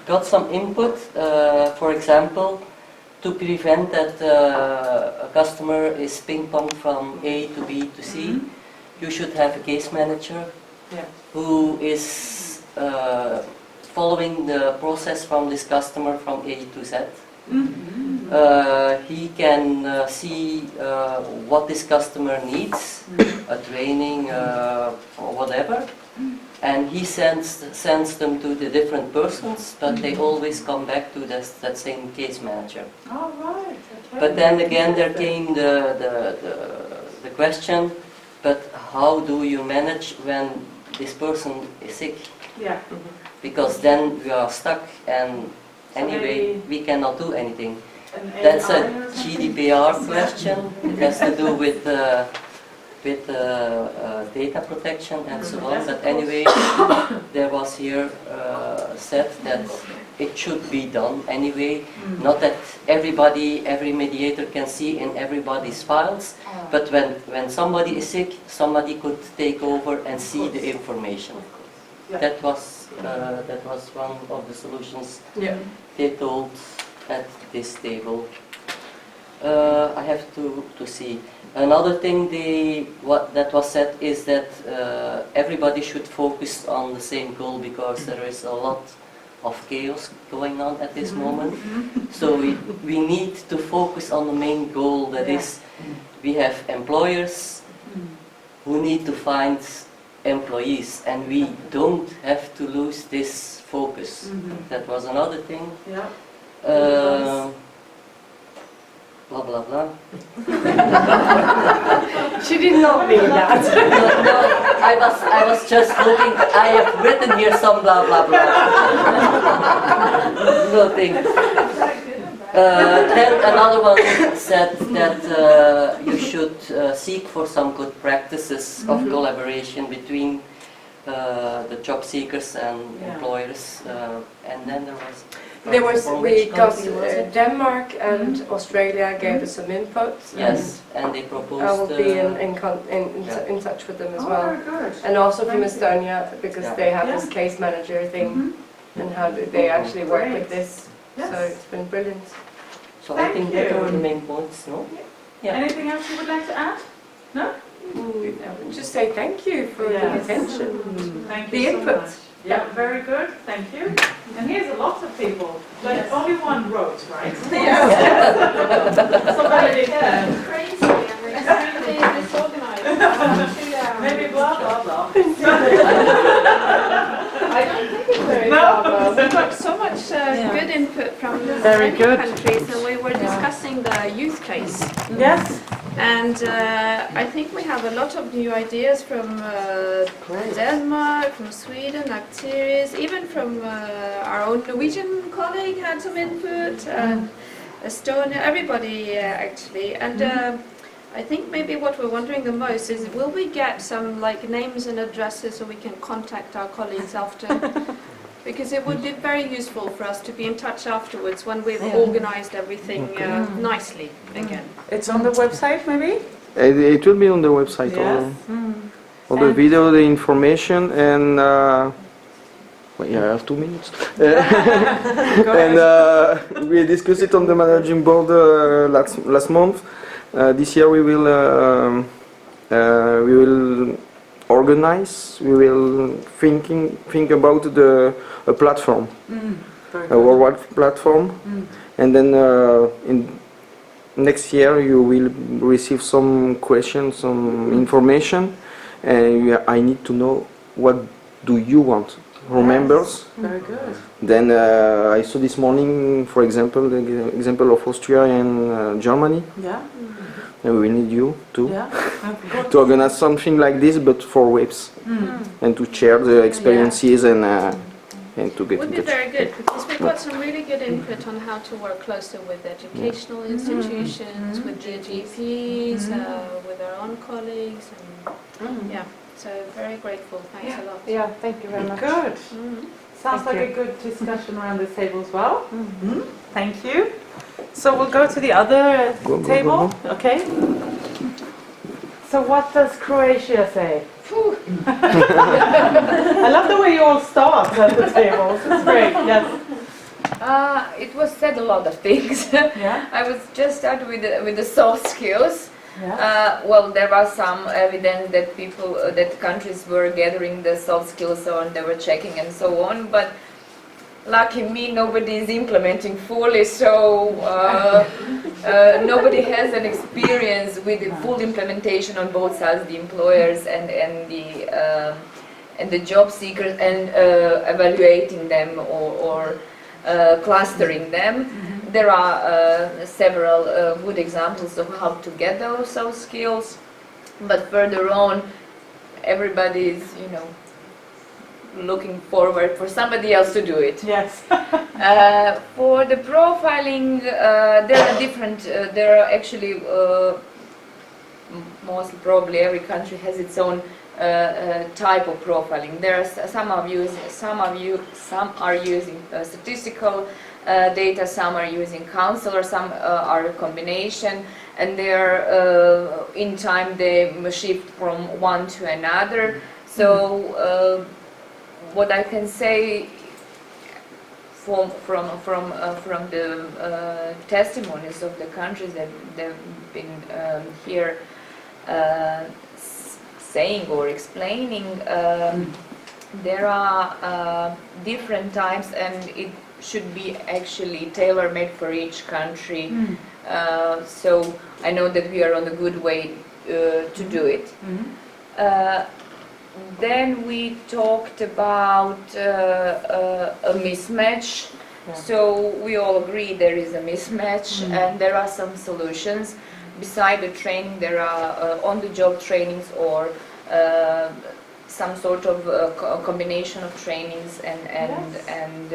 got some input, for example, to prevent that a customer is ping-pong from A to B to C, you should have a case manager who is following the process from this customer from A to Z. He can see what this customer needs, a training or whatever, and he sends them to the different persons, but they always come back to that same case manager. Oh, right. Okay. But then again there came the question, but how do you manage when this person is sick? Yeah. Because then we are stuck, and anyway we cannot do anything. That's a GDPR question. It has to do with data protection and so on. But anyway, there was here said that it should be done anyway. Not that every mediator can see in everybody's files, but when somebody is sick, somebody could take over and see the information. That was one of the solutions they told at this table. I have to see. Another thing that was said is that everybody should focus on the same goal, because there is a lot of chaos going on at this moment. So we need to focus on the main goal, that is, we have employers who need to find employees, and we don't have to lose this focus. That was another thing. Blah blah blah. She did not mean that. No, I was just looking. I have written here some blah blah blah. Nothing. Then another one said that you should seek for some good practices of collaboration between the job seekers and employers. And then there was we got Denmark and Australia gave us some input. Yes, and they proposed. I will be in touch with them as well. Very good. And also from Estonia, because they have this case manager thing, and how do they actually work with this. So it's been brilliant. So I think that are the main points, no? Anything else you would like to add? No? Just say thank you for the attention. Thank the you so input. much. Yeah, very good. Thank you. And here's a lot of people, but only one wrote, right? Somebody did. Crazy and we're extremely disorganized. Maybe blah blah blah. I don't think it's very blah. We got so much good input from the many countries, and we were discussing the youth case. Yes. And I think we have a lot of new ideas from Denmark, from Sweden, Actiris, even from our own Norwegian colleague had some input, Estonia, everybody actually. And I think maybe what we're wondering the most is, will we get some like names and addresses so we can contact our colleagues after? Because it would be very useful for us to be in touch afterwards when we've organized everything nicely again. It's on the website, maybe? It will be on the website. Yes. All the video, the information, and well, I have 2 minutes. And we discussed it on the managing board last month. This year we will organize. We will think about a platform, a worldwide platform, and then in next year you will receive some questions, some information, and I need to know what do you want. Remembers? Very good. Then I saw this morning, for example, the example of Austria and Germany. Yeah. And we need you too, Yeah. to organize something like this, but for WIPs, and to share the experiences and to get Would in be touch. very good, because we've got some really good input on how to work closer with educational institutions, with the GPs, with our own colleagues, and so very grateful. Thanks a lot. Yeah, thank you very much. Good. Sounds like a good discussion around this table as well. Thank you. So we'll go to the other table. Okay. So what does Croatia say? I love the way you all start at the tables. It's great. Yes. It was said a lot of things. Yeah. I was just started with the soft skills. Yeah. Well, there was some evidence that people, that countries were gathering the soft skills on, they were checking and so on, but lucky me, nobody is implementing fully, so nobody has an experience with the full implementation on both sides, the employers and the job seekers, and evaluating them or clustering them. There are several good examples of how to get those soft skills, but further on, everybody is, you know, looking forward for somebody else to do it. Yes. For the profiling, there are different. There are actually most probably every country has its own type of profiling. There are some are using statistical data, some are using counselor, some are a combination, and they're in time they shift from one to another. So what I can say from the testimonies of the countries that they've been here saying or explaining, there are different types, and it should be actually tailor-made for each country. So I know that we are on a good way to do it. Then we talked about a mismatch. Yeah. So we all agree there is a mismatch, and there are some solutions. Beside the training, there are on-the-job trainings or some sort of combination of trainings and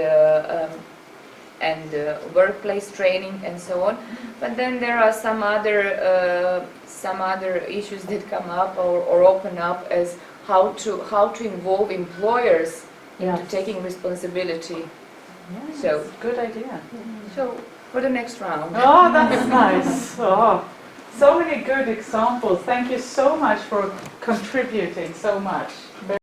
workplace training and so on. But then there are some other issues that come up or open up as how to involve employers into taking responsibility. Yes, So good idea. So for the next round. Oh, that's nice. Oh, so many good examples. Thank you so much for contributing so much.